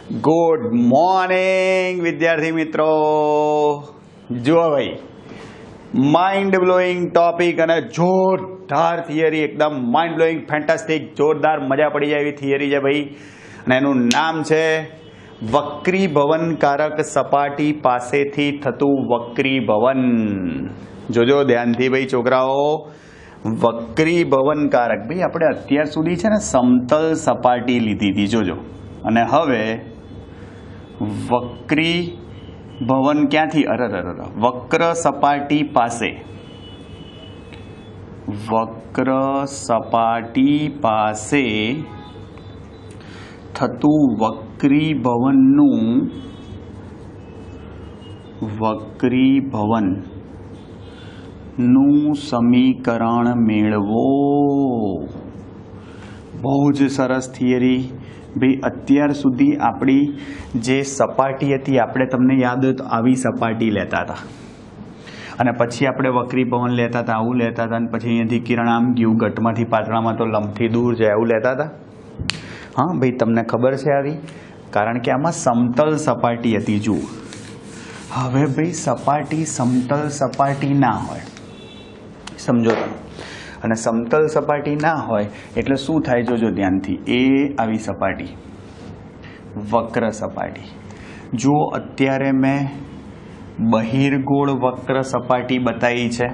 Good morning વિદ્યાર્થી મિત્રો. જુઓ ભાઈ, માઇન્ડ બ્લોઈંગ ટોપિક અને જોરદાર થિયરી, એકદમ માઇન્ડ બ્લોઈંગ ફેન્ટાસ્ટિક, જોરદાર મજા પડી જાય એવી થિયરી છે ભાઈ. અને એનું નામ છે વક્રીભવનકારક સપાટી પાસેથી થતું વક્રીભવન. જોજો ધ્યાનથી ભાઈ છોકરાઓ, વક્રીભવનકારક ભાઈ આપણે અત્યાર સુધી છે ને સમતલ સપાટી લીધી હતી જોજો, અને હવે વક્રીભવન ક્યાંથી, વક્ર સપાટી પાસે, વક્ર સપાટી પાસે થતું વક્રીભવનનું સમીકરણ મેળવો. બહુ જ સરસ થિયરી ભાઈ. અત્યાર સુધી આપણી જે સપાટી હતી, આપણે તમને યાદ હોય તો આવી સપાટી લેતા હતા, અને પછી આપણે વક્રીભવન લેતા હતા, આવું લેતા હતા, અને પછી અહીંયાથી કિરણ આમ ગયું ઘટમાંથી પાતળામાં તો લંબથી દૂર જાય આવું લેતા હતા. હા ભાઈ, તમને ખબર છે આવી, કારણ કે આમાં સમતલ સપાટી હતી. જુઓ હવે ભાઈ, સપાટી સમતલ સપાટી ના હોય, સમજો તમે, અને સમતલ સપાટી ના હોય એટલે શું થાય જોજો ધ્યાનથી. એ આવી સપાટી વક્ર સપાટી. જો અત્યારે મેં બહિર્ગોળ વક્ર સપાટી બતાવી છે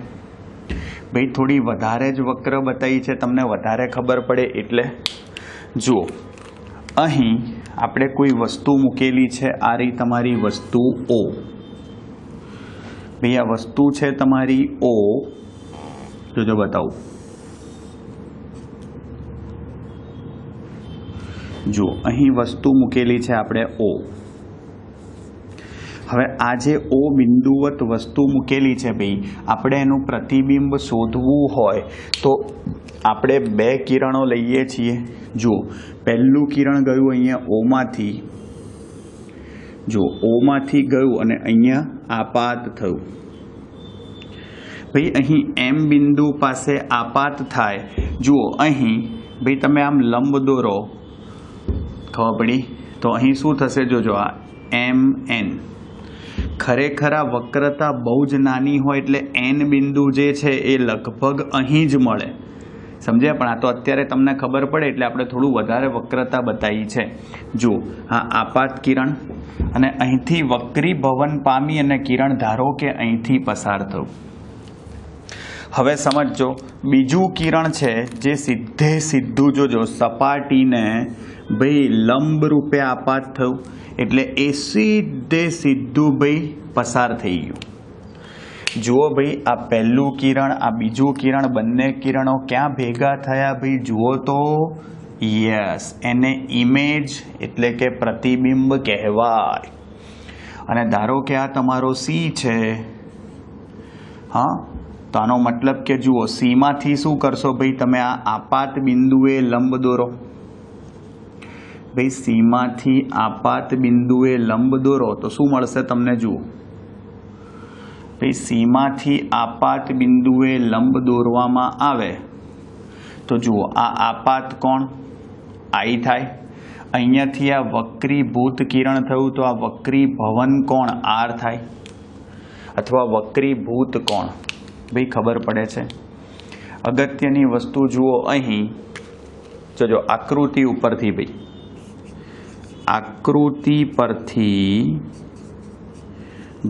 ભાઈ, થોડી વધારે જ વક્ર બતાવી છે, તમને વધારે ખબર પડે એટલે. જુઓ અહીં આપણે કોઈ વસ્તુ મૂકેલી છે, આ રહી તમારી વસ્તુ O ભાઈ. આ વસ્તુ છે તમારી O, જોજો બતાવું. જો અહીં વસ્તુ મૂકેલી છે આપણે O. હવે આ જે O બિંદુવત વસ્તુ મૂકેલી છે ભાઈ, આપણે એનું પ્રતિબિંબ શોધવું હોય તો આપણે બે કિરણો લઈએ છીએ. જો પહેલું કિરણ ગયું અહીંયા O માંથી, જો O માંથી ગયું અને અહીંયા આપાત થયું ભાઈ. અહીં M બિંદુ પાસે આપાત થાય. જુઓ અહીં ભાઈ, તમે આમ લંબ દોરો, ખબર પડી? તો અહીં શું થશે જોજો, આ MN. ખરેખર આ વક્રતા બહુ જ નાની હોય એટલે N બિંદુ જે છે એ લગભગ અહીં જ મળે, સમજ્યા? પણ આ તો અત્યારે તમને ખબર પડે એટલે આપણે થોડું વધારે વક્રતા બતાવી છે. જો આ આપાત કિરણ, અને અહીંથી વક્રીભવન પામી અને કિરણ ધારો કે અહીંથી પસાર થયું. હવે સમજો, બીજું કિરણ છે જે સીધું જોજો સપાટીને ભાઈ લંબ રૂપે આપાત થયું, એટલે એ સીધું ભાઈ પસાર થઈ ગયું. જુઓ ભાઈ, આ પહેલું કિરણ, આ બીજું કિરણ, બંને કિરણો ક્યાં ભેગા થયા ભાઈ? જુઓ તો, યસ, એને ઇમેજ એટલે કે પ્રતિબિંબ કહેવાય. અને ધારો કે આ તમારો C છે, હા, તો આનો મતલબ કે જુઓ, C માંથી શું કરશો ભાઈ, તમે આ આપાત બિંદુએ લંબ દોરો ભાઈ. C માંથી આપાત બિંદુએ લંબ દોરો તો શું મળશે તમને? જુઓ ભાઈ, C માંથી આપાત બિંદુએ લંબ દોરવામાં આવે તો જુઓ, આ આપાત કોણ I થાય, અહીંયાથી આ વક્રીભૂત કિરણ થયું તો આ વક્રીભવન કોણ R થાય, અથવા વક્રીભૂત કોણ ભાઈ ખબર પડે છે. અગત્યની વસ્તુ જુઓ અહીં, જોજો આકૃતિ ઉપરથી ભાઈ, આકૃતિ પરથી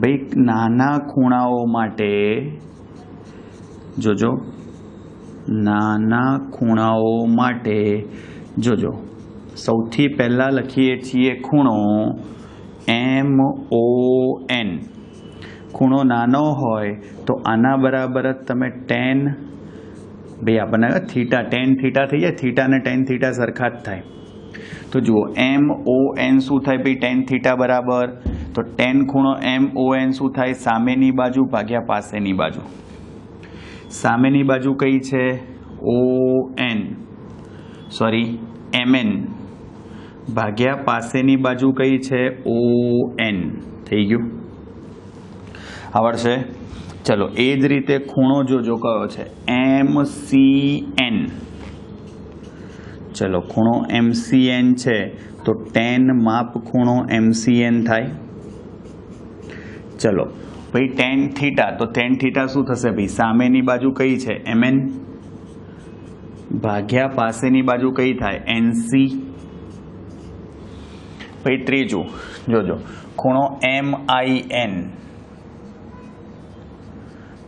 ભાઈ નાના ખૂણાઓ માટે, જોજો નાના ખૂણાઓ માટે, જોજો સૌથી પહેલા લખીએ છીએ ખૂણો MON. ખૂણો નાનો હોય તો આના બરાબર જ તમે tan ભાઈ, આપણને થીટા, tan થીટા થઈ જાય, થીટા અને tan થીટા સરખા જ થાય. તો જુઓ MON શું થાય ભાઈ? tan થીટા બરાબર, તો tan ખૂણો MON શું થાય? સામેની બાજુ ભાગ્યા પાસેની બાજુ. સામેની બાજુ કઈ છે? ON, સોરી MN, ભાગ્યા પાસેની બાજુ કઈ છે? ON. થઈ ગયું, આવડશે? ચલો, એ જ રીતે ખૂણો જોજો કયો છે? MCN. चलो खूणो MCN है तो tan माप खूणो MCN थाय। चलो भाई tan थीटा तो tan थीटा शू थशे भाई सामेनी बाजू कई है MN भाग्या पासेनी बाजू कई थाय NC। भाई त्रीजू जोजो खूणो MIN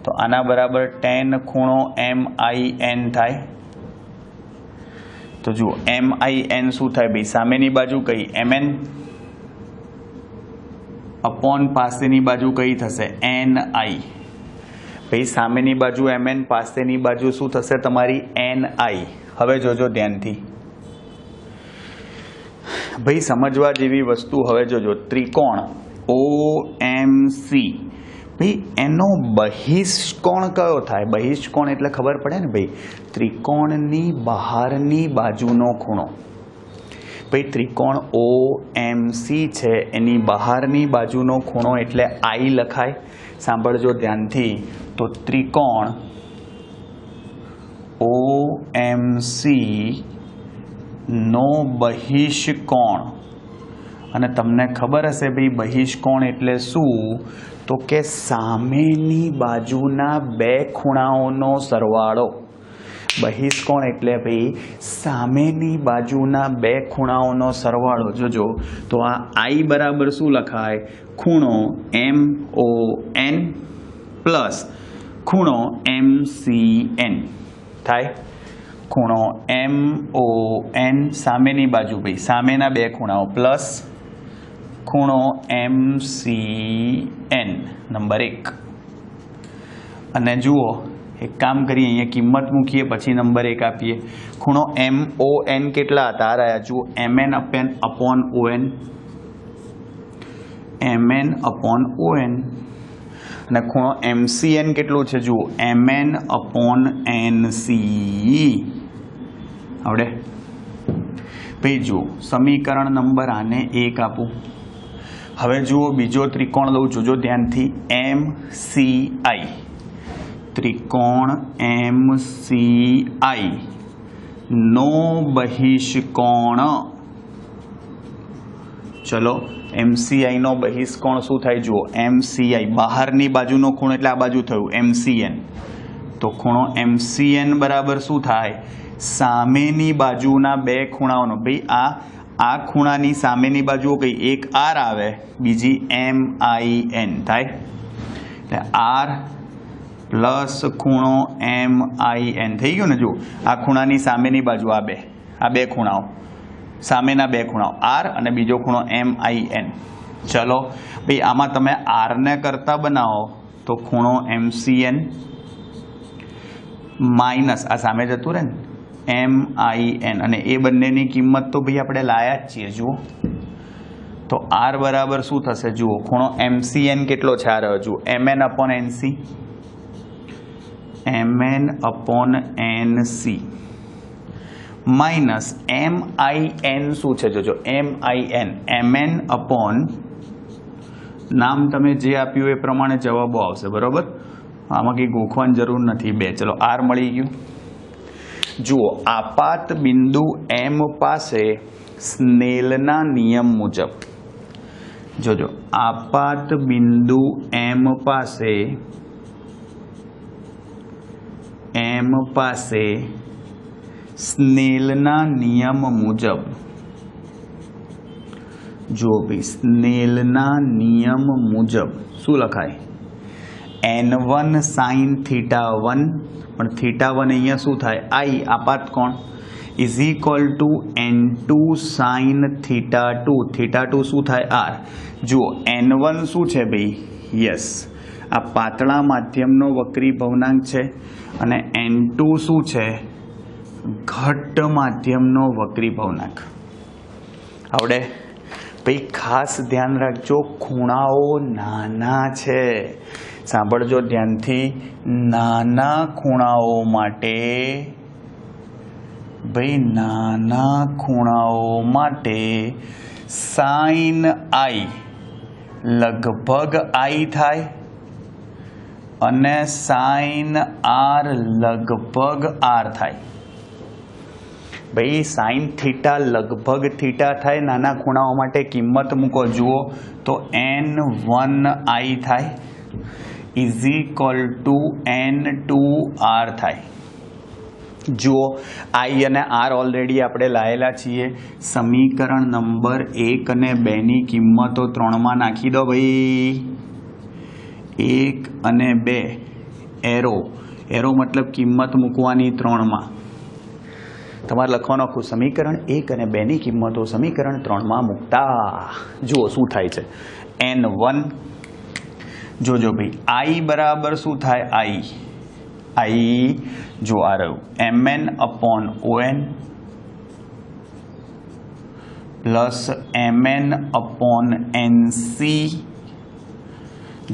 तो आना बराबर tan खूणो MIN थाय। तो जो MIN शू थाय भाई सामेनी बाजू कई MN अपॉन पासेनी बाजू कई थशे NI। भाई सामेनी बाजू MN पासेनी बाजू शू थशे तमारी NI। हवे जोजो ध्यानथी भाई समझवा जेवी वस्तु। हवे जोजो त्रिकोण OMC भाई एनो बहिष्कोण कयो थाय? बहिष्कोण एटले खबर पड़े ने भाई त्रिकोणनी बहारनी बाजूनो खूणो। भाई त्रिकोण OMC छे एनी बहारनी बाजूनो खूणो एटले I लखाय। सांभळजो ध्यानथी तो त्रिकोण OMC नो बहिष्कोण અને તમને ખબર હશે ભાઈ બહિષ્કોણ એટલે શું? તો કે સામેની બાજુના બે ખૂણાઓનો સરવાળો। બહિષ્કોણ એટલે ભાઈ સામેની બાજુના બે ખૂણાઓનો સરવાળો। જોજો તો આ I બરાબર શું લખાય? ખૂણો MON પ્લસ ખૂણો MCN થાય। ખૂણો MON સામેની બાજુ ભાઈ સામેના બે ખૂણાઓ પ્લસ ખૂણો MCN નંબર 1। અને જુઓ એક કામ કરીએ અહીંયા કિંમત મૂકીએ પછી નંબર 1 આપીએ। ખૂણો MON કેટલા હતા? આ રહ્યા જુઓ MN upon ON MN upon ON। અને ખૂણો MCN કેટલું છે? જુઓ MN અપોન NC આવડે ભાઈ। જુઓ સમીકરણ નંબર આને 1 આપું। હવે જુઓ બીજો ત્રિકોણ લઉં જોજો ધ્યાનથી MCI। ત્રિકોણ MCI નો બહિષ્કોણ। ચલો MCI નો બહિષ્કોણ શું થાય? જુઓ MCI બહારની બાજુનો ખૂણો એટલે આ બાજુ થયું MCN। તો ખૂણો MCN બરાબર શું થાય? સામેની બાજુના બે ખૂણાઓનો ભાઈ આ ખૂણાની સામેની બાજુઓ કઈ? એક R આવે બીજી MIN થાય। એટલે R પ્લસ ખૂણો MIN થઈ ગયું ને। જુઓ આ ખૂણાની સામેની બાજુ આ બે ખૂણાઓ સામેના બે ખૂણાઓ R અને બીજો ખૂણો MIN। ચલો ભાઈ આમાં તમે R ને કરતા બનાવો તો ખૂણો MCN માઇનસ આ સામે જતું રહે ને MIN અને એ બંનેની કિંમત તો ભાઈ આપણે લાયા જ છીએ। જુઓ તો R બરાબર શું થશે? જુઓ ખૂણો MCN કેટલો છે? આ રહ્યો જુઓ MN upon NC MN upon NC minus MIN શું છે? જોજો MIN MN અપોન નામ તમે જે આપ્યું એ પ્રમાણે જવાબો આવશે બરોબર। આમાં કંઈ ગોખવાની જરૂર નથી। 2 ચલો R મળી ગયું। જુઓ આપાત બિંદુ M પાસે સ્નેલના નિયમ મુજબ જોજો આપાત બિંદુ M પાસે સ્નેલના નિયમ મુજબ જો ભાઈ સ્નેલના નિયમ મુજબ શું લખાય? N1 sin θ1 પણ θ1 અહીંયા શું થાય? I આપાત કોણ is equal to N2 sin θ2 θ2 શું થાય? R। જુઓ N1 શું છે ભાઈ? યસ આ પાતળા માધ્યમનો વક્રી ભવનાંક છે અને N2 શું છે? ઘટ્ટ માધ્યમનો વક્રી ભવનાંક। આવડે ભાઈ? ખાસ ધ્યાન રાખજો ખૂણાઓ નાના છે। સાંભળજો ધ્યાનથી। નાના ખૂણાઓ માટે ભાઈ નાના ખૂણાઓ માટે sin I લગભગ I થાય અને sin R લગભગ R થાય। भाई साइन थीटा लगभग थीटा थाय नाना खूणाओ माटे किंमत मूको जुओ तो n1i थाय इज इक्वल टू n2r थाय। जुओ आई अने आर ऑलरेडी आपणे लायेला छीए। समीकरण नंबर 1 અને 2 ની કિંમતો 3 માં નાખી દો ભાઈ। 1 અને 2 એરો एरो मतलब किंमत मूकवानी 3 में तमारे लखवानो आखुं समीकरण 1 અને 2 ની કિંમતો समीकरण 3 में मूकता जुओ शुं थाय छे n1 जोजो भाई आई बराबर शुं थाय आई जो आ रह्युं mn/on प्लस mn/nc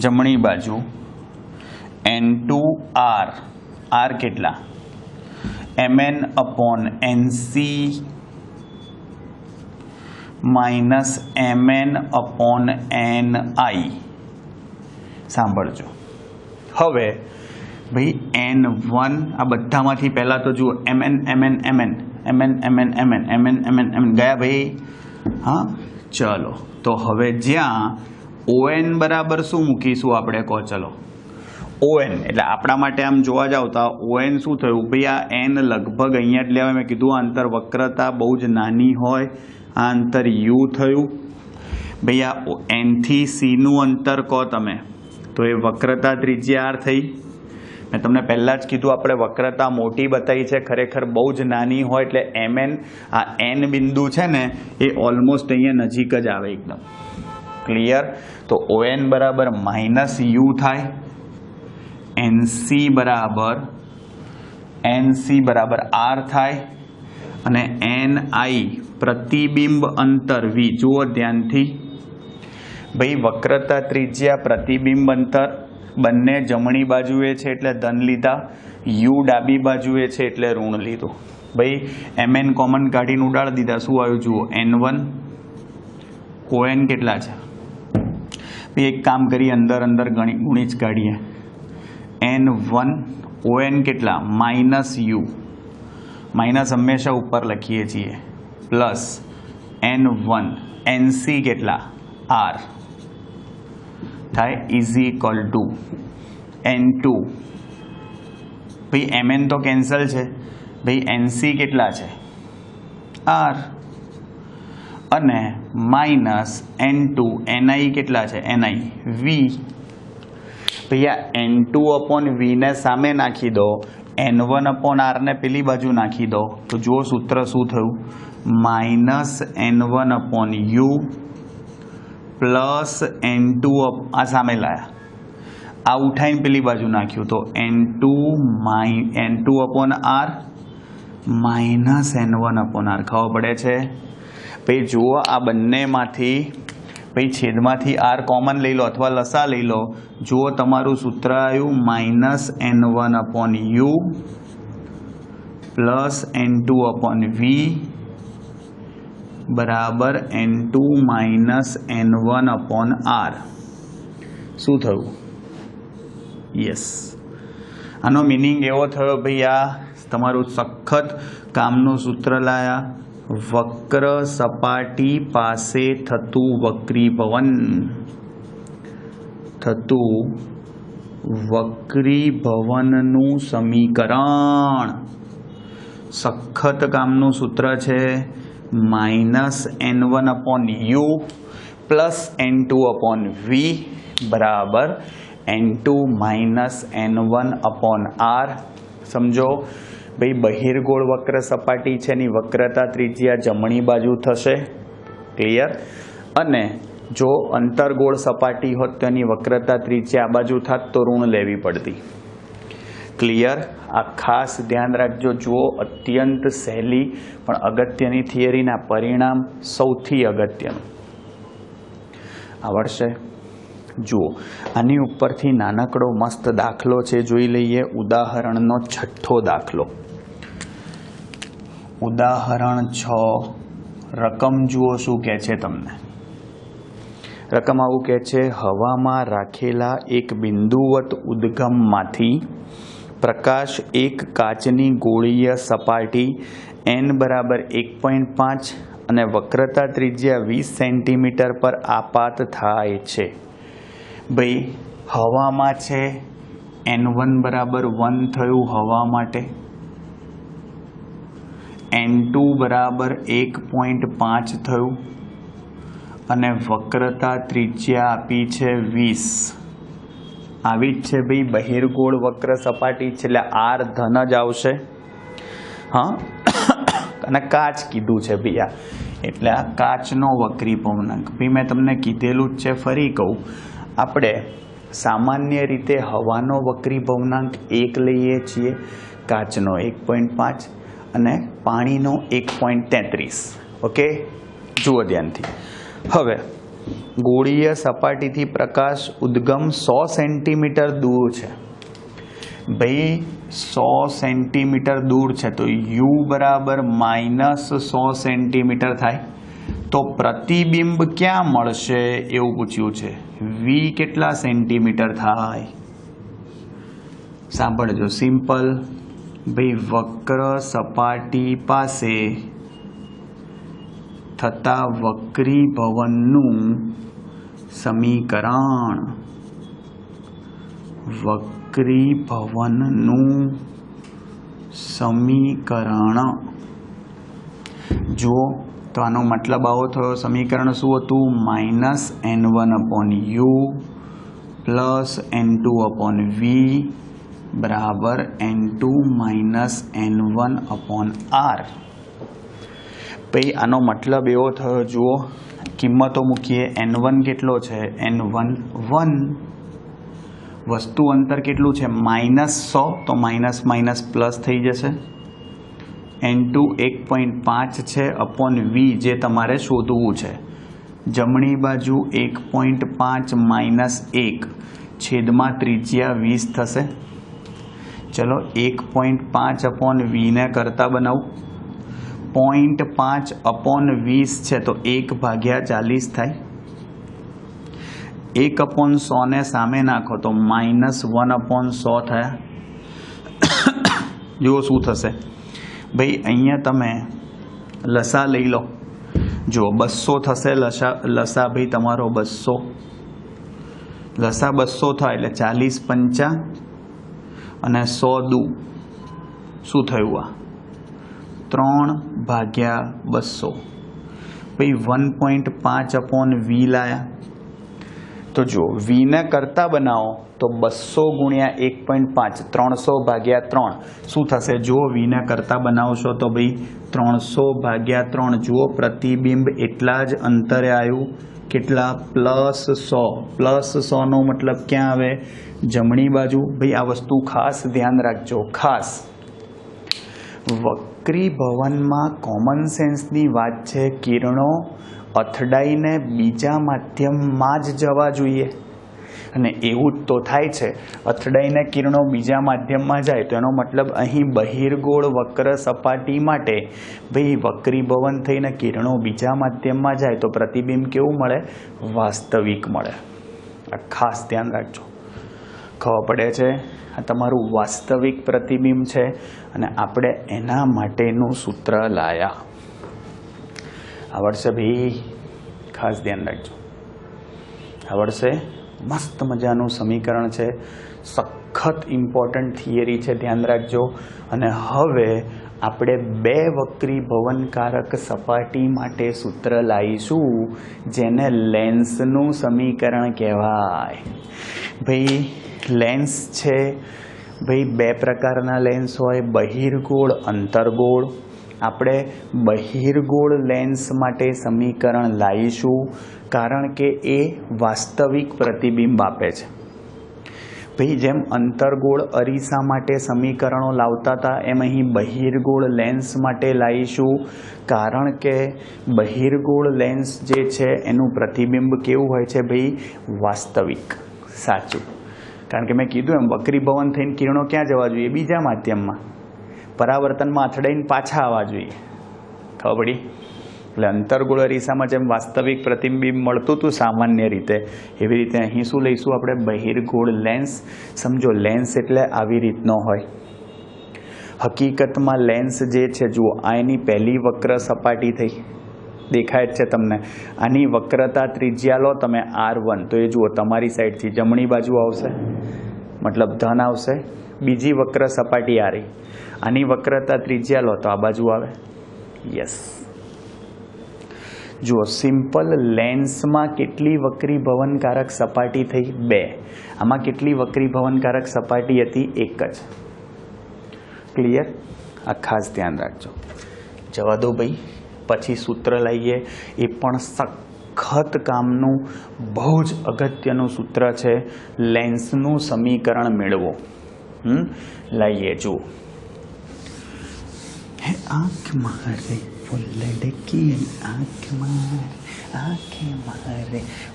जमणी बाजू n2r r केटला mn/nc minus mn/ni सांभळजो। हवे भाई n1 आ बधामांथी पहला तो जुओ mn गया भाई। हाँ चलो तो हवे ज्यां on बराबर शुं मूकीशुं आपणे कहो चलो ON એટલે આપણા માટે આમ જોવા જાવ તો ON શું થયું ભાઈ આ n લગભગ અહીંયા જ લેવાય। મેં કીધું આ અંતર વક્રતા બહુ જ નાની હોય આ અંતર u થયું ભાઈ આ n થી c નું અંતર કહો તમે તો એ વક્રતા ત્રિજ્યા r થઈ। મેં તમને પહેલા જ કીધું આપણે વક્રતા મોટી બતાવી છે ખરેખર બહુ જ નાની હોય એટલે mn આ n બિંદુ છે ને એ ઓલમોસ્ટ અહીંયા નજીક જ આવે એકદમ ક્લિયર। તો ON બરાબર -u થાય NC बराबर R थाय अने NI प्रतिबिंब अंतर V जुओ ध्यान थी भाई वक्रता त्रिज्या प्रतिबिंब अंतर बंने जमणी बाजुए छे एटले धन लीधा U डाबी बाजुए छे एटले ऋण लीधुं भाई MN कॉमन काढीने उडाड़ी दीधा शुं आव्युं जुओ N1 ON केटला छे भाई एक काम करिए अंदर अंदर गुणी ज काढीए n1 on केटला -u माइनस हमेशा ऊपर लखीए छीए प्लस n1 nc केटला r थाय इज इक्वल टू n2 भाई mn तो कैंसल छे भाई nc केटला छे r अने माइनस n2 ni केटला छे ni v भैया n2/v ने सामे नाखी दो n1/r ने पेली बाजू नाखी दो तो जो सूत्र शू थयुं -n1/u प्लस n2 आ सामे लाया आ उठाईने पेली बाजू नाख्युं तो n2/r माइनस n1/r खबर पड़े छे भाई जुओ आ बंनेमांथी भाई छेदमांथी r कॉमन लई लो अथवा लसा लई लो जो तमारू सूत्र आव्युं -n1/u प्लस n2/v बराबर n2 -n1/r शुं थयुं यस आनो मीनिंग एवो थयो भाई आ तमारू सखत कामनुं सूत्र लाया वक्र सपाटी पासे थतु वक्रीभवन वक्रीभवननु समीकरण सखत कामनु सूत्र छे -n1/u प्लस n2/v बराबर n2 -n1/r समझो भाई बहिर्गोળ वक्र सपाटी छे नी वक्रता त्रिज्या जमणी बाजू थशे क्लियर अने जो अंतरगोળ सपाटी होत तेनी वक्रता त्रिज्या आ बाजू थात तो ऋण लेवी पड़ती क्लियर। आ खास ध्यान राखजो जुओ अत्यंत सहेली पण अगत्यनी थियरीना परिणाम सौथी अगत्यनुं आवडशे। जुओ आनी उपरथी नानकड़ो मस्त दाखलो छे जोई लईए उदाहरणनो छठ्ठो दाखलो उदाहरण 6 रकम जुओ शुं कहे छे तमने रकम आवुं कहे छे हवामां राखेला एक बिंदुवत उद्गममांथी प्रकाश एक काचनी गोळीय सपाटी n બરાબર 1.5 અને વક્રતા ત્રિજ્યા 20 સેન્ટીમીટર પર આપાત થાય છે. ભાઈ હવામાં છે n1 બરાબર 1 થયું હવા માટે, n2 બરાબર 1.5 થયું અને વક્રતા ત્રિજ્યા આપી છે 20. આવી જ છે ભાઈ બહિર્ગોળ વક્ર સપાટી છે એટલે r ધન જ આવશે. હા, અને કાચ કીધું છે ભાઈ આ, એટલે આ કાચનો વક્રી ભવનાંક. ભાઈ મેં તમને કીધેલું જ છે, ફરી કહું, આપણે સામાન્ય રીતે હવાનો વક્રી ભવનાંક 1 લઈએ છીએ, કાચનો 1.5 અને પાણીનો 1.33. ઓકે, જુઓ ધ્યાનથી. હવે ગોળીય સપાટીથી પ્રકાશ ઉદ્ગમ 100 સેન્ટીમીટર દૂર છે. ભાઈ 100 સેન્ટીમીટર દૂર છે તો u બરાબર -100 સેન્ટીમીટર થાય. તો પ્રતિબિંબ ક્યાં મળશે એવું પૂછ્યું છે. v કેટલા સેન્ટીમીટર થાય? સાંભળજો, સિમ્પલ. ભાઈ વક્ર સપાટી પાસે થતા વક્રીભવનનું સમીકરણ, વક્રીભવનનું સમીકરણ જુઓ તો આનો મતલબ આવો થયો. સમીકરણ શું હતું? -n1/u +n2/v બરાબર n2 - n1/r. ભાઈ આનો મતલબ એવો થયો, જુઓ કિંમતો મૂકીએ. n1 કેટલો છે? n1 1. વસ્તુ અંતર કેટલું છે? -100, તો માઇનસ માઇનસ પ્લસ થઈ જશે. n2 1.5 છે અપોન v જે તમારે શોધવું છે. જમણી બાજુ 1.5 - 1 છેદમાં ત્રિજ્યા 20 થશે. ચલો 1.5 અપોન v ને કરતા બનાવું. 0.5 અપોન 20 છે તો 1/40 થાય. 1/100 ને સામે નાખો તો -1/100 થયા. જુઓ શું થશે. ભાઈ અહીંયા તમે લસા લઈ લો. જુઓ 200 થશે લસા ભાઈ તમારો 200. લસા 200 થાય એટલે 40 5 અને 100 દુ શું થયું? આ 3/200. ભાઈ 1.5 અપોન v લાયા તો જો v ને કરતા બનાવો તો 200 × 1.5 300/3 શું થશે? જુઓ v ને કરતા બનાવશો તો ભાઈ 300/3. જુઓ પ્રતિબિંબ એટલા જ અંતરે આવ્યું. કેટલા? +100 નો મતલબ ક્યાં આવે? જમણી બાજુ. ભાઈ આ વસ્તુ ખાસ ધ્યાન રાખજો, ખાસ. વક્રીભવનમાં કોમન સેન્સની વાત છે. કિરણો અથડાઈને બીજા માધ્યમમાં જ જવા જોઈએ અને એવું જ તો થાય છે. અથડાઈને કિરણો બીજા માધ્યમમાં જાય તો એનો મતલબ અહીં બહિર્ગોળ વક્ર સપાટી માટે ભાઈ વક્રીભવન થઈને કિરણો બીજા માધ્યમમાં જાય તો પ્રતિબિંબ કેવું મળે? વાસ્તવિક મળે. આ ખાસ ધ્યાન રાખજો. ખબર પડે છે? આ તમારું વાસ્તવિક પ્રતિબિંબ છે અને આપણે એના માટેનું સૂત્ર લાયા. આવડશે ભાઈ? ખાસ ધ્યાન રાખજો. આવડશે? મસ્ત મજાનું સમીકરણ છે. સખત ઇમ્પોર્ટન્ટ થિયરી છે, ધ્યાન રાખજો. અને હવે આપણે બે વક્રીભવનકારક સપાટી માટે સૂત્ર લાવીશું જેને લેન્સનું સમીકરણ કહેવાય. ભાઈ લેન્સ છે, ભાઈ બે પ્રકારના લેન્સ હોય, બહિર્ગોળ, અંતર્ગોળ. આપણે બહિર્ગોળ લેન્સ માટે સમીકરણ લાવીશું કારણ કે એ વાસ્તવિક પ્રતિબિંબ આપે છે. ભાઈ જેમ અંતર્ગોળ અરીસા માટે સમીકરણો લાવતા હતા એમ અહીં બહિર્ગોળ લેન્સ માટે લાવીશું કારણ કે બહિર્ગોળ લેન્સ જે છે એનું પ્રતિબિંબ કેવું હોય છે? ભાઈ વાસ્તવિક, સાચું. કારણ કે મેં કીધું એમ વક્રીભવન થઈને કિરણો ક્યાં જવા જોઈએ? બીજા માધ્યમમાં. પરાવર્તનમાં અથડાઈને પાછા આવવા જોઈએ. ખબર પડી? એટલે અંતર્ગોળ અરીસામાં જેમ વાસ્તવિક પ્રતિબિંબ મળતું હતું સામાન્ય રીતે, એવી રીતે અહીં શું લઈશું આપણે? બહિર્ગોળ લેન્સ. સમજો લેન્સ એટલે આવી રીતનો હોય. હકીકતમાં લેન્સ જે છે જુઓ આ એની પહેલી વક્ર સપાટી થઈ, દેખાય જ છે તમને. આની વક્રતા ત્રિજ્યા લો તમે R1 તો એ જુઓ તમારી સાઈડથી જમણી બાજુ આવશે, મતલબ ધન આવશે. બીજી વક્ર સપાટી આ રહી, આની વક્રતા ત્રિજ્યા લો તો આ બાજુ આવે. યસ, જુઓ સિમ્પલ લેન્સમાં કેટલી વક્રીભવનકારક સપાટી થઈ? 2. આમાં કેટલી વક્રીભવનકારક સપાટી હતી? 1 જ. ક્લિયર? આ ખાસ ધ્યાન રાખજો. જવા દો ભાઈ, પછી સૂત્ર લઈએ, એ પણ સખત કામનું બહુ જ અગત્યનું સૂત્ર છે. લેન્સનું સમીકરણ મેળવો. લઈએ જુઓ. આંખ મારે वो लड़की, आँख मारे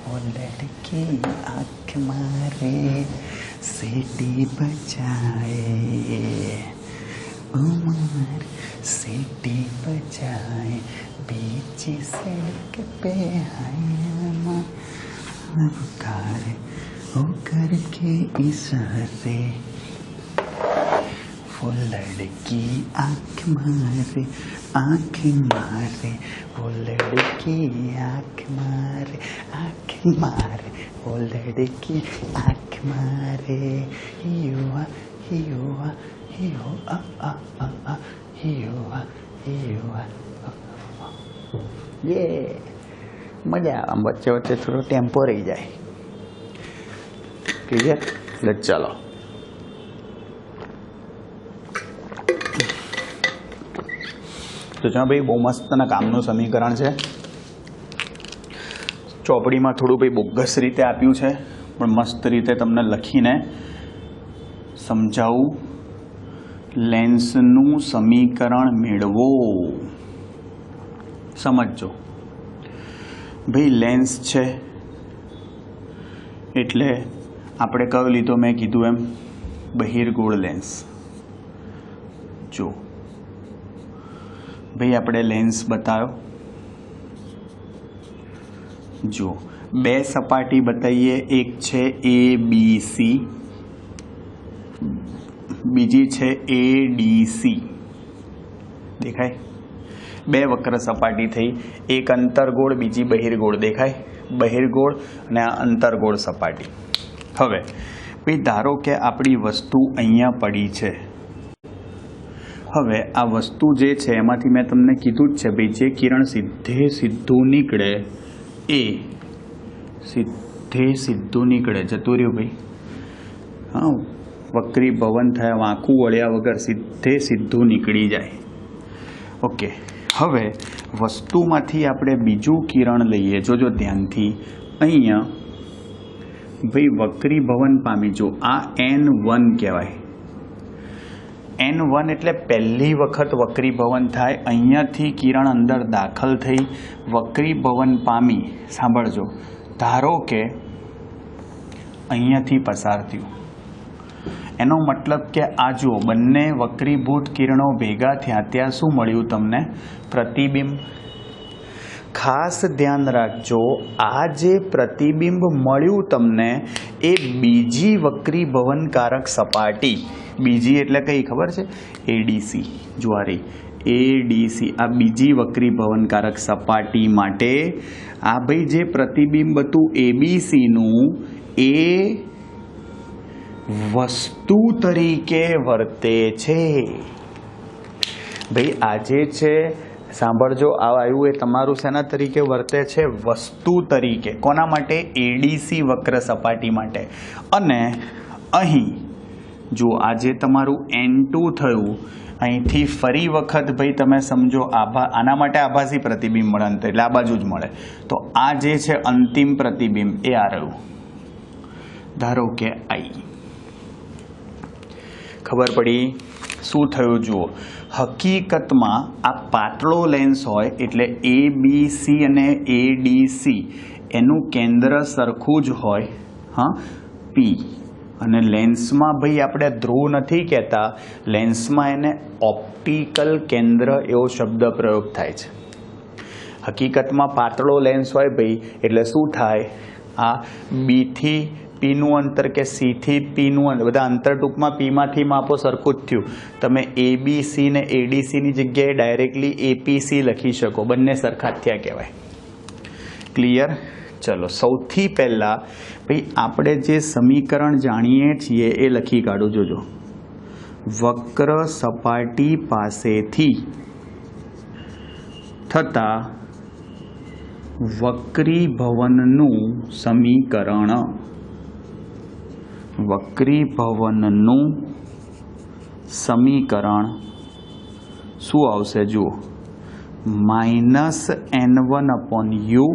वो लड़की, आँख मारे सीटी बजाए, उमर सीटी बजाए, बीच सड़क पे आया पुकारे हो करके इशारे, वो लड़की आँख मारे वो लड़की आँख मारे वो लड़की आँख मारे, युवा युवा युवा युवा युवा. ये મજા આવે, આમ વચ્ચે વચ્ચે થોડો ટેમ્પો રહી જાય. ક્લિયર? એટલે ચાલો તો ચાલો ભાઈ, બહુ મસ્તના કામનું સમીકરણ છે. ચોપડીમાં થોડું ભાઈ બોગસ રીતે આપ્યું છે, પણ મસ્ત રીતે તમને લખીને સમજાવું. લેન્સનું સમીકરણ મેળવો. સમજજો ભાઈ, લેન્સ છે એટલે આપણે કયો લીધો? મેં કીધું એમ બહિર્ગોળ લેન્સ. જો ભાઈ આપણે લેન્સ બતાવ્યો, જો 2 સપાટી બતાવીએ, એક છે ABC, બીજી છે ADC. દેખાય? 2 વક્ર સપાટી થઈ, એક અંતર્ગોળ બીજી બહિર્ગોળ. દેખાય? બહિર્ગોળ અને આ અંતર્ગોળ સપાટી. હવે ભાઈ ધારો કે આપણી વસ્તુ અહીંયા પડી છે. હવે આ વસ્તુ જે છે એમાંથી મેં તમને કીધું જ છે ભાઈ, જે કિરણ સીધું નીકળે એ સીધું નીકળે, જતું રહ્યું ભાઈ. હા, વક્રીભવન થયા વાંકું વળ્યા વગર સીધું નીકળી જાય. ઓકે, હવે વસ્તુમાંથી આપણે બીજું કિરણ લઈએ. જોજો ધ્યાનથી, અહીંયા ભાઈ વક્રીભવન પામી. જો આ N1 કહેવાય. N1 એટલે પહેલી વખત વક્રીભવન થાય. અહીંયાથી કિરણ અંદર દાખલ થઈ વક્રીભવન પામી. સાંભળજો, ધારો કે અહીંયાથી પસાર થયું, એનો મતલબ કે આ જુઓ બંને વક્રીભૂત કિરણો ભેગા થયા, ત્યાં શું મળ્યું તમને? પ્રતિબિંબ. ખાસ ધ્યાન રાખજો, આ જે પ્રતિબિંબ મળ્યું તમને એ બીજી વક્રીભવનકારક સપાટી, બીજી એટલે કઈ ખબર છે? ADC. જ્વારી ADC, આ બીજી વક્રીભવનકારક સપાટી માટે આ ભાઈ જે પ્રતિબિંબ હતું ABC નું, એ વસ્તુ તરીકે વર્તે છે. ભાઈ આજે છે, સાંભળજો, આ આવ્યું એ તમારું શેના તરીકે વર્તે છે? વસ્તુ તરીકે. કોના માટે? ADC વક્ર સપાટી માટે. અને અહીં જો આજે તમારું N2 થયું, અહીંથી ફરી વખત ભાઈ તમે સમજો આના માટે આભાસી પ્રતિબિંબ મળે, એટલે આ બાજુ જ મળે. તો આ જે છે અંતિમ પ્રતિબિંબ એ આ રહ્યું. ધારો કે I. ખબર પડી? શું થયું જુઓ, હકીકતમાં આ પાતળો લેન્સ હોય એટલે ABC અને ADC એનું કેન્દ્ર સરખું જ હોય. હા, P. અને લેન્સમાં ભાઈ આપણે ધ્રુવ નથી કહેતા, લેન્સમાં એને ઓપ્ટિકલ કેન્દ્ર એવો શબ્દ પ્રયોગ થાય છે. હકીકતમાં પાતળો લેન્સ હોય ભાઈ એટલે શું થાય? આ B થી પીનું અંતર કે સીથી પીનું અંતર, બધા અંતર ટૂંકમાં પીમાંથી માપો સરખું જ થયું. તમે ABC ને ADCની જગ્યાએ ડાયરેક્ટલી APC લખી શકો, બંને સરખા જ થયા કહેવાય. ક્લિયર? ચલો, સૌથી પહેલાં ભાઈ આપણે જે સમીકરણ જાણીએ છીએ એ લખી કાઢું. જોજો, વક્ર સપાટી પાસેથી થતા વક્રીભવનનું સમીકરણ, વક્રીભવનનું સમીકરણ શું આવશે? જુઓ, -n1/u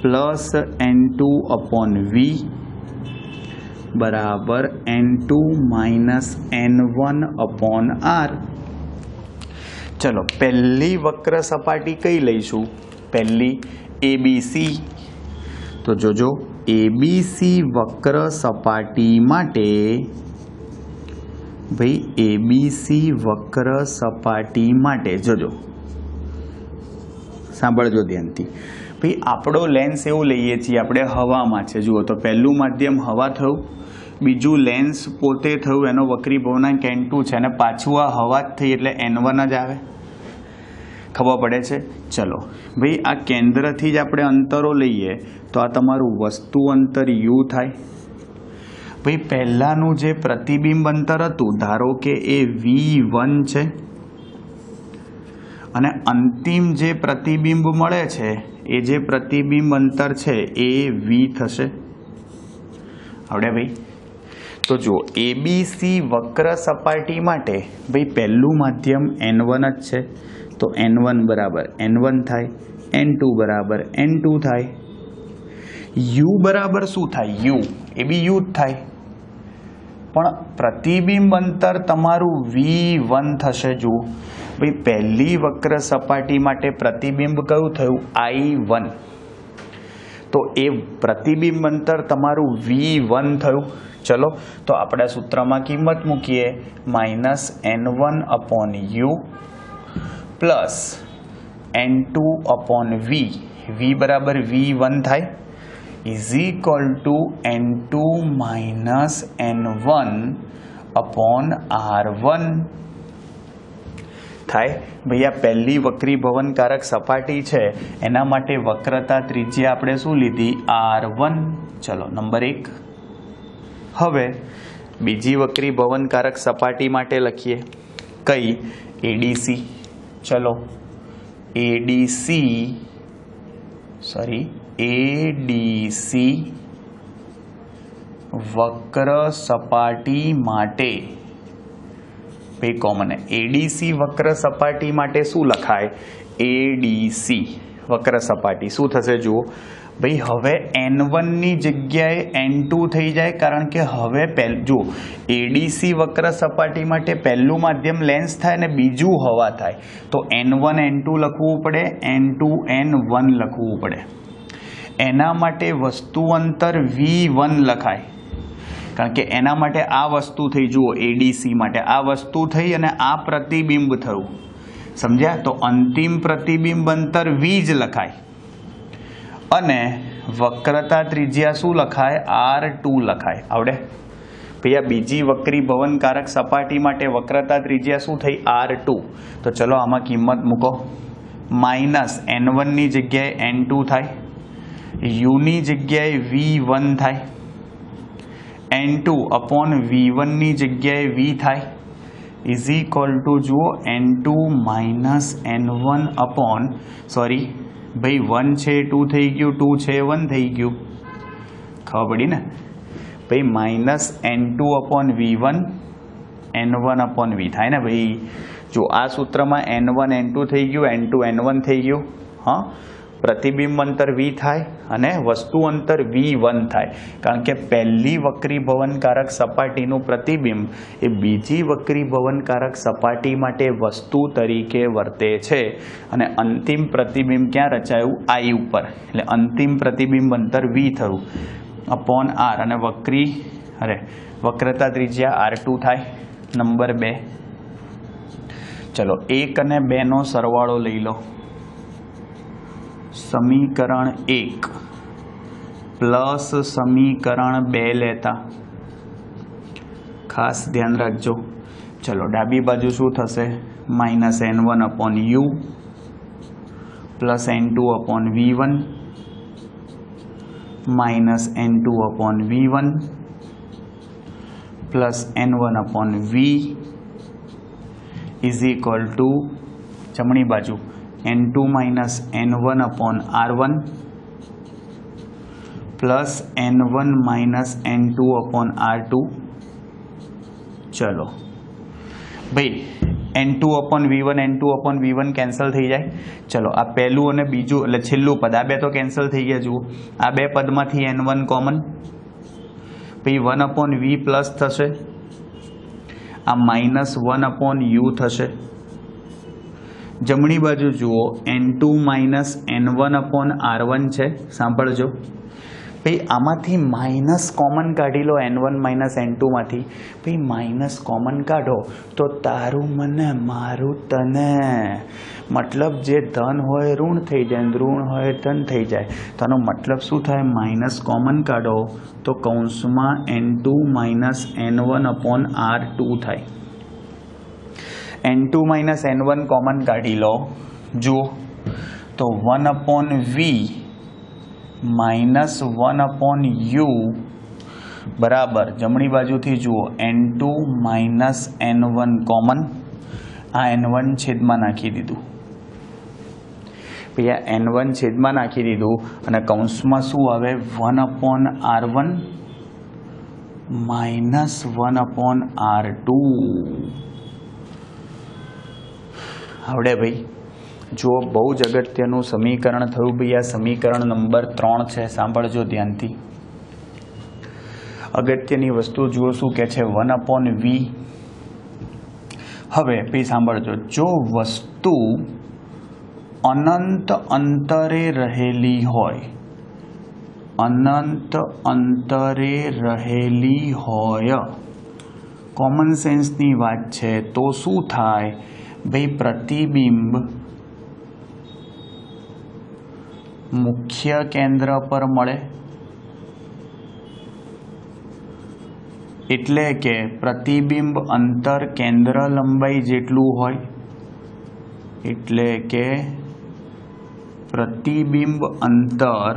પ્લસ n2/v બરાબર n2 -n1/r. ચલો, પહેલી વક્ર સપાટી કઈ લઈશું? પહેલી ABC. તો જોજો, ABC વક્ર સપાટી માટે ભાઈ, ABC વક્ર સપાટી માટે જોજો, સાંભળજો ધ્યાનથી. ભાઈ આપણો લેન્સ એવું લઈએ છીએ આપણે હવામાં છે. જુઓ તો પહેલું માધ્યમ હવા થયું, બીજું લેન્સ પોતે થયું, એનો વક્રીભવનાંક n2 છે, અને પાછું આ હવા જ થઈ એટલે n1 જ આવે. ખબર પડે છે? ચલો ભાઈ, આ કેન્દ્રથી જ આપણે અંતરો લઈએ તો આ તમારું વસ્તુ અંતર u થાય. ભાઈ પહેલાંનું જે પ્રતિબિંબ અંતર હતું, ધારો કે એ v1 છે, અને અંતિમ જે પ્રતિબિંબ મળે છે એ જે પ્રતિબિંબ અંતર છે એ v થશે. આવડે ભાઈ? તો જુઓ, ABC વક્ર સપાટી માટે ભાઈ પહેલું માધ્યમ n1 જ છે, તો n1 બરાબર n1 થાય, n2 બરાબર n2 થાય. u બરાબર શું થાય? u એ બી u જ થાય, પણ પ્રતિબિંબ અંતર તમારું v1 થશે. જુઓ ભાઈ, પહેલી વક્ર સપાટી માટે પ્રતિબિંબ કયું થયું? I1. તો એ પ્રતિબિંબ અંતર તમારું v1 થયું. ચલો, તો આપણે સૂત્રમાં કિંમત મૂકીએ, -n1/u પ્લસ n2/v, v બરાબર v1 થાય, is equal to n2 -n1/r1 થાય. ભાઈ આ પહેલી વક્રીભવનકારક સપાટી છે, એના માટે વક્રતા ત્રિજ્યા આપણે શું લીધી? r1. ચલો, નંબર 1. હવે બીજી વક્રીભવનકારક સપાટી માટે લખીએ. કઈ? ADC. ચલો, ADC વક્ર સપાટી માટે ભાઈ કોમન, ADC વક્ર સપાટી માટે શું લખાય? ADC વક્ર સપાટી શું થશે? જુઓ ભાઈ, હવે n1 ની જગ્યાએ n2 થઈ જાય, કારણ કે હવે જુઓ, ADC વક્ર સપાટી માટે પહેલું માધ્યમ લેન્સ થાય ને બીજું હવા થાય, તો n1 n2 લખવું પડે, n2 n1 લખવું પડે. એના માટે વસ્તુ અંતર v1 લખાય, કારણ કે એના માટે આ વસ્તુ થઈ. જુઓ, ADC માટે આ વસ્તુ થઈ અને આ પ્રતિબિંબ થયું. સમજ્યા? તો અંતિમ પ્રતિબિંબ અંતર v જ લખાય, અને વક્રતા ત્રિજ્યા શું લખાય? r2 લખાય. આવડે? ભાઈ આ બીજી વક્રીભવનકારક સપાટી માટે વક્રતા ત્રિજ્યા શું થઈ? r2. તો ચલો આમાં કિંમત મૂકો. -n1 ની જગ્યાએ n2 થાય, u ની જગ્યાએ v1 થાય, n2/v1 ની જગ્યાએ v થાય, ઇઝ ઇક્વલ ટુ જુઓ n2 -n1 સોરી ભાઈ 1 છે 2 થઈ ગયું, 2 છે 1 થઈ ગયું. ખબર પડી ને ભાઈ? -n2/v1 n1/v થાય ને ભાઈ? જો આ સૂત્રમાં n1 n2 થઈ ગયું, n2 n1 થઈ ગયું. હા, પ્રતિબિંબ અંતર v થાય અને વસ્તુ અંતર v1 થાય, કારણ કે પહેલી વક્રીભવનકારક સપાટીનું પ્રતિબિંબ એ બીજી વક્રીભવનકારક સપાટી માટે વસ્તુ તરીકે વર્તે છે, અને અંતિમ પ્રતિબિંબ ક્યાં રચાયું? I ઉપર, એટલે અંતિમ પ્રતિબિંબ અંતર v થયું /r, અને વક્રતા ત્રિજ્યા r2 થાય. નંબર 2. ચલો 1 અને 2 નો સરવાળો લઈ લો. સમીકરણ 1 प्लस समीकरण 2 लेता। खास ध्यान रखो। चलो डाबी बाजू शू थशे -n1/u plus n2/v1 -n2/v1 plus n1/v is equal to जमणी बाजू n2 - n1/r1 plus n1 - n2/r2। चलो भाई n2/v1 कैंसल थी जाए। चलो आ पहलू और बीजू एटले छेल्लू पद आ बे तो कैंसल थी गया। जुओ आ बे पद में n1 कॉमन भाई 1/v प्लस थशे आ -1/u थशे। जमणी बाजू जुओ n2 - n1/r1 छे। सांभळजो भाई आमांथी माइनस कॉमन काढी लो n1 - n2 मांथी। भाई माइनस कॉमन काढो तो तारू मने मारू तने, मतलब जे धन होय ऋण थई जाए, ऋण होय धन थई जाए। तो आनो मतलब शुं थाय? माइनस कॉमन काढो तो कौंसमां n2 - n1/r2 थाय। n2 - n1 कॉमन काढी लो। जुओ तो 1/v -1/u बराबर जमणी बाजू थी जुओ n2 - n1 कॉमन। आ n1 छेद में नाखी दीधुं। भैया n1 छेद में नाखी दीधुं अने कौंस में शुं आवे 1/r1 -1/r2 आवड़े भाई। जो बहु ज अगत्यनुं समीकरण थयुं भाई। आ समीकरण नंबर 3 है। सांभळजो ध्यानथी। अगत्यनी वस्तु जुओ शुं कहे छे 1/v। हवे भाई सांभळजो, जो वस्तु अनंत अंतरे रहेली होय, अनंत अंतरे रहेली होय, कॉमन सेन्सनी वात छे तो शुं थाय भाई? प्रतिबिंब मुख्य केंद्र पर मळे एटले के प्रतिबिंब अंतर केंद्र लंबाई जेटलू होय, एटले के प्रतिबिंब अंतर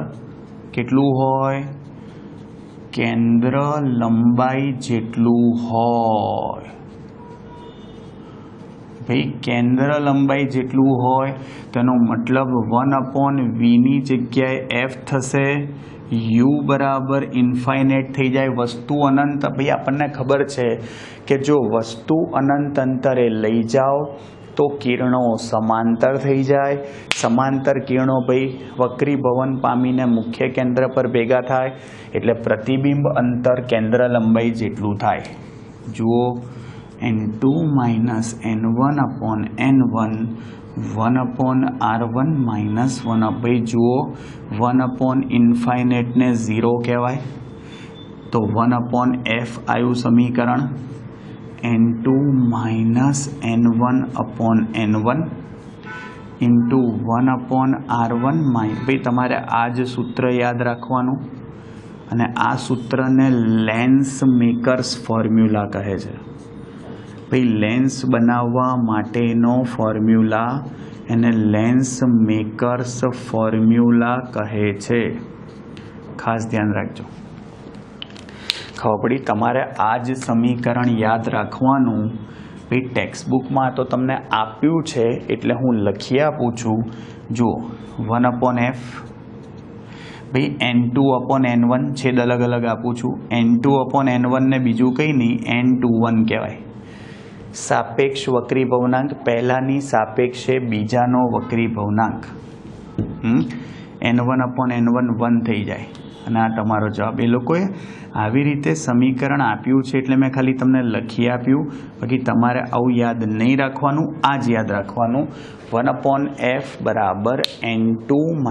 केटलू होय? केंद्र लंबाई जेटलू होय। भाई केंद्र लंबाई जेटलू होय तेनो मतलब 1/v नी जग्याए f थशे। u बराबर इन्फाइनाइट थी जाए। वस्तु अनंत भाई आपने खबर है कि जो वस्तु अनंत अंतरे लई जाओ तो किरणों समांतर थी जाए। समांतर किरणों भाई वक्रीभवन पामीने मुख्य केंद्र पर भेगा थाय एटले प्रतिबिंब अंतर केंद्र लंबाई जेटलू थाय। जुओ n2 - n1/n1 1/r1 -1। भाई जुओ 1/इन्फाइनाइट ने 0 कहवाय तो 1/f आयु समीकरण n2 - n1/n1 इंटू 1/r1 भाई तमारे आज सूत्र याद राखवानुं अने आ सूत्र ने लेंस मेकर्स फॉर्म्यूला कहे छे। भाई लेंस बनाववा माटेनो फॉर्म्यूला एने लेंस मेकर्स फॉर्म्यूला कहे छे। खास ध्यान राखजो। खबर पड़ी? तमारे आज समीकरण याद राखवानुं। भाई टेक्स्टबुक में तो तमने आप्युं छे एटले हूँ लखी आपूं छुं। जो 1/f भाई n2/n1 छेद अलग अलग आपूं छुं। n2/n1 ने बीजू कई नहीं n21 कहवाय। सापेक्ष वक्री भवनांक पहलानी सापेक्षे बीजानो वक्री भवनांक n1/n1 1 थी जाए અને આ તમારો જવાબ। એ લોકોએ આવી રીતે સમીકરણ આપ્યું છે એટલે મેં ખાલી તમને લખી આપ્યું, બાકી તમારે આવું યાદ નહીં રાખવાનું, આ જ યાદ રાખવાનું 1/f બરાબર n2 -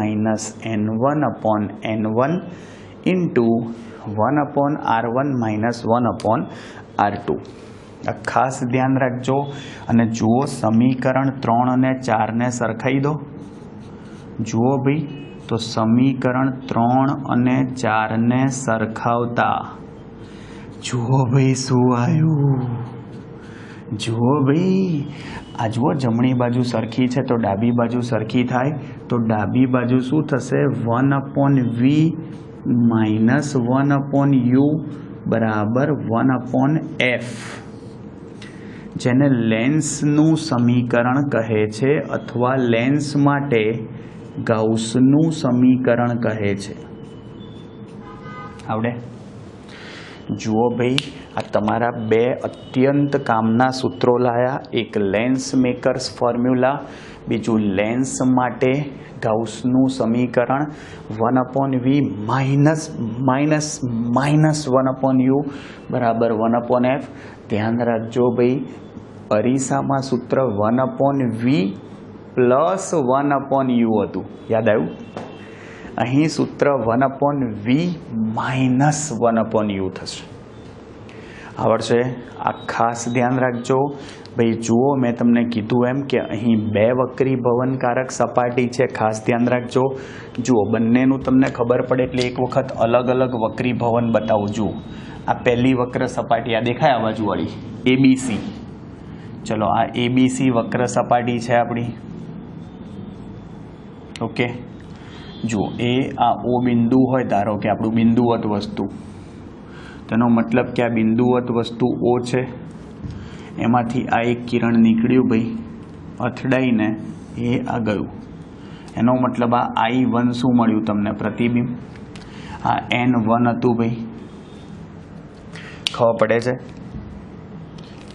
n1/n1 into 1/r1 - 1/r2। ખાસ ધ્યાન રાખજો અને જુઓ સમીકરણ 3 અને 4 ને સરખાઈ દો। જુઓ ભાઈ તો સમીકરણ 3 અને 4 ને સરખાવતા જુઓ ભાઈ શું આવ્યું. જુઓ ભાઈ, આ જુઓ જમણી બાજુ સરખી છે તો ડાબી બાજુ સરખી થાય. તો ડાબી બાજુ શું થશે? 1/v માઇનસ 1/u બરાબર 1/f, જેને લેન્સનું સમીકરણ કહે છે અથવા લેન્સ માટે ગાઉસનું સમીકરણ કહે છે. આવડે? જુઓ ભાઈ, આ તમારા બે અત્યંત કામના સૂત્રો લાયા. એક લેન્સ મેકર્સ ફોર્મ્યુલા, બીજું લેન્સ માટે ગાઉસનું સમીકરણ 1/v માઇનસ 1/u બરાબર 1/f. ધ્યાન રાખજો ભાઈ, અરીસામાં સૂત્ર 1/v પ્લસ 1/u હતું, યાદ આવ્યું? અહીં સૂત્ર 1/v માઇનસ 1/u થશે. આવડશે? આ ખાસ ધ્યાન રાખજો ભાઈ. જુઓ, મેં તમને કીધું એમ કે અહીં બે વક્રી ભવનકારક સપાટી છે. ખાસ ધ્યાન રાખજો. જુઓ, બંનેનું તમને ખબર પડે એટલે એક વખત અલગ અલગ વક્રી ભવન બતાવું. જુઓ, આ પહેલી વક્ર સપાટી, આ દેખાય આ બાજુવાળી ABC. ચલો, આ ABC વક્ર સપાટી છે આપણી. ઓકે, જુઓ, આ O બિંદુ હોય, ધારો કે આપણું બિંદુવત વસ્તુ, તેનો મતલબ કે આ બિંદુવત વસ્તુ O છે. એમાંથી આ એક કિરણ નીકળ્યું ભાઈ, અથડાઈને એ આ ગયું. એનો મતલબ આ I1 શું મળ્યું તમને? પ્રતિબિંબ. આ N1 હતું ભાઈ, ખબર પડે છે?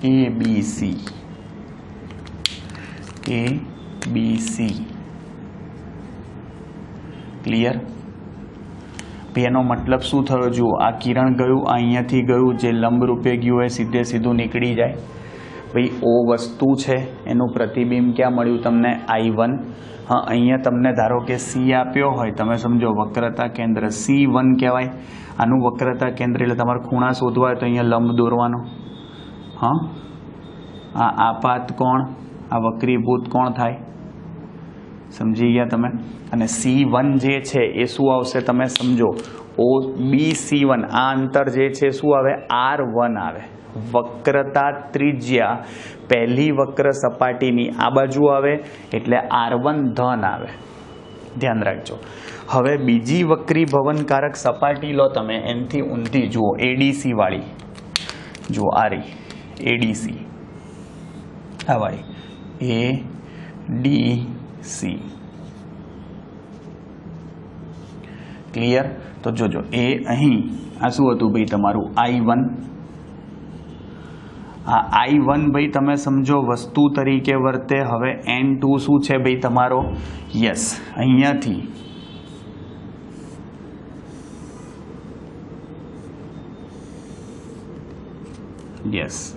ABC clear? ભાઈ એનો મતલબ શું થયો? જુઓ, આ કિરણ ગયું, આ અહીંયાથી ગયું, જે લંબ રૂપે ગયું હોય સીધે સીધું નીકળી જાય. ભાઈ O વસ્તુ છે, એનું પ્રતિબિંબ ક્યાં મળ્યું તમને? I1. હા, અહીંયા તમને ધારો કે C આપ્યો હોય, તમે સમજો વક્રતા કેન્દ્ર C1 કહેવાય. આનું વક્રતા કેન્દ્ર એટલે તમારે ખૂણા શોધવા હોય તો અહીંયા લંબ દોરવાનો. હા, આ આપાત કોણ, આ વક્રીભૂત કોણ થાય? સમજી ગયા તમે? અને C1 જે છે એ શું આવશે તમે સમજો? OBC1, આ અંતર જે છે શું આવે? R1 આવે. વક્રતા ત્રિજ્યા પહેલી વક્ર સપાટીની આ બાજુ આવે એટલે R1 ધન આવે. ધ્યાન રાખજો. હવે બીજી વક્રી ભવનકારક સપાટી લો તમે, એનથી ઊંધી. જુઓ, ADC વાળી. જુઓ, આ રહી ADC, આ વાળી ADC. ક્લિયર? તો જોજો, એ અહીં આ શું હતું ભાઈ તમારું? I1. આ I1 ભાઈ તમે સમજો વસ્તુ તરીકે વર્તે. હવે N2 શું છે ભાઈ તમારો? યસ, અહીંયાથી યસ,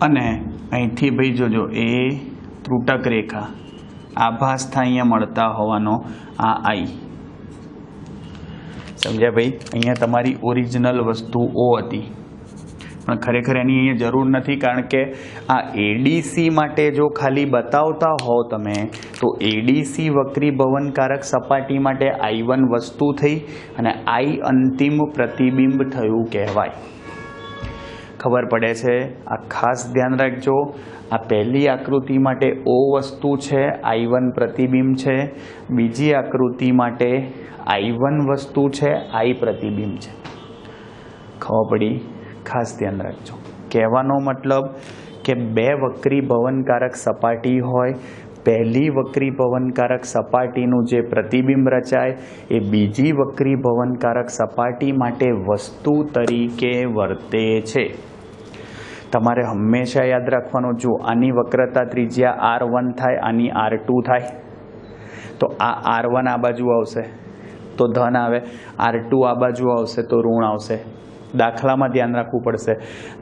અને અહીંથી ભાઈ જોજો, એ ત્રુટક રેખા આભાસ થાય અહીંયા મળતા હોવાનો આ I. સમજ્યા ભાઈ? અહીંયા તમારી ઓરિજિનલ વસ્તુ O હતી, પણ ખરેખર એની અહીંયા જરૂર નથી, કારણ કે આ ADC માટે જો ખાલી બતાવતા હોવ તમે તો ADC વક્રી ભવનકારક સપાટી માટે I1 વસ્તુ થઈ અને I અંતિમ પ્રતિબિંબ થયું કહેવાય. ખબર પડે છે? આ ખાસ ધ્યાન રાખજો. આ પહેલી આકૃતિ માટે O વસ્તુ છે, I1 પ્રતિબિંબ છે. બીજી આકૃતિ માટે I1 વસ્તુ છે, I પ્રતિબિંબ છે. ખબર પડી? ખાસ ધ્યાન રાખજો. કહેવાનો મતલબ કે બે વક્રી ભવનકારક સપાટી હોય, પહેલી વક્રી ભવનકારક સપાટીનું જે પ્રતિબિંબ રચાય એ બીજી વક્રી ભવનકારક સપાટી માટે વસ્તુ તરીકે વર્તે છે. તમારે હંમેશા યાદ રાખવાનું. જો આની વક્રતા ત્રિજ્યા R1 થાય, આની R2 થાય, તો આ R1 આ બાજુ આવશે તો ધન આવે, R2 આ બાજુ આવશે તો ઋણ આવશે. દાખલામાં ધ્યાન રાખવું પડશે.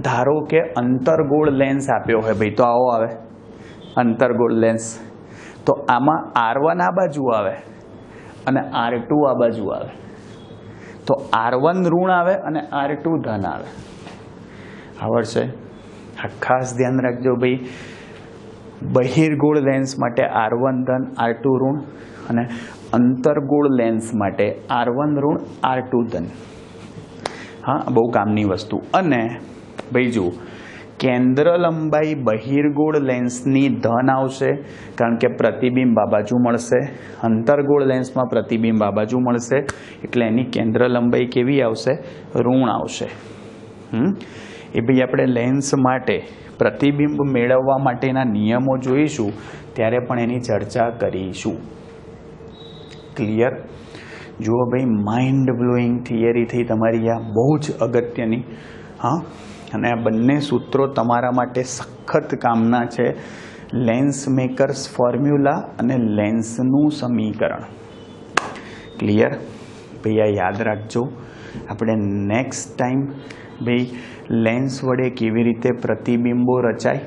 ધારો કે અંતરગોળ લેન્સ આપ્યો હોય ભાઈ, તો આવો આવે અંતરગોળ લેન્સ. તો આમાં R1 આ બાજુ આવે અને R2 આ બાજુ આવે, તો R1 ઋણ આવે અને R2 ધન આવે. આવડશે? ખાસ ધ્યાન રાખજો ભાઈ. બહિર્ગોળ લેન્સ માટે R1 ધન R2 ઋણ અને અંતર્ગોળ લેન્સ માટે R1 ઋણ R2 ધન. હા, બહુ કામની વસ્તુ. અને ભાઈ જુઓ, કેન્દ્ર લંબાઈ બહિર્ગોળ લેન્સની ધન આવશે કારણ કે પ્રતિબિંબ આ બાજુ મળશે, અંતર્ગોળ લેન્સમાં પ્રતિબિંબ આ બાજુ મળશે, એટલે એની કેન્દ્ર લંબાઈ કેવી આવશે? ઋણ આવશે. એ ભાઈ આપણે લેન્સ માટે પ્રતિબિંબ મેળવવા માટેના નિયમો જોઈશું ત્યારે પણ એની ચર્ચા કરીશું. ક્લિયર? જુઓ ભાઈ, માઇન્ડ બ્લોઈંગ થિયરી થઈ તમારી, આ બહુ જ અગત્યની. હા, અને આ બંને સૂત્રો તમારા માટે સખત કામના છે. લેન્સ મેકર્સ ફોર્મ્યુલા અને લેન્સનું સમીકરણ. ક્લિયર? ભાઈ આ યાદ રાખજો. આપણે નેક્સ્ટ ટાઈમ ભાઈ લેન્સ વડે કેવી રીતે પ્રતિબિંબો રચાય,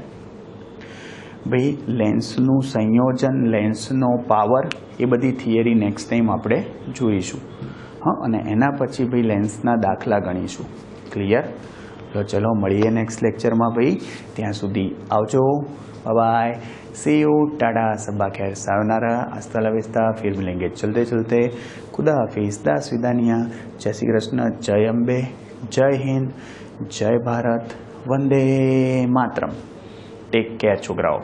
ભાઈ લેન્સનું સંયોજન, લેન્સનો પાવર, એ બધી થિયરી નેક્સ્ટ ટાઈમ આપણે જોઈશું. હા, અને એના પછી ભાઈ લેન્સના દાખલા ગણીશું. ક્લિયર? તો ચલો મળીએ નેક્સ્ટ લેક્ચરમાં ભાઈ. ત્યાં સુધી આવજો. બાય, સી યુ, ટાટા, સબ્બા ખૈર, સાયોનારા, હસ્તા લા વિસ્તા, ફિર મિલેંગે ચલતે ચલતે, ખુદા હાફિઝ, દાસ વિદાનિયા, જય શ્રી કૃષ્ણ, જય અંબે, જય હિન્દ, જય ભારત, વંદે માતરમ. ટેક કેર છોકરાઓ.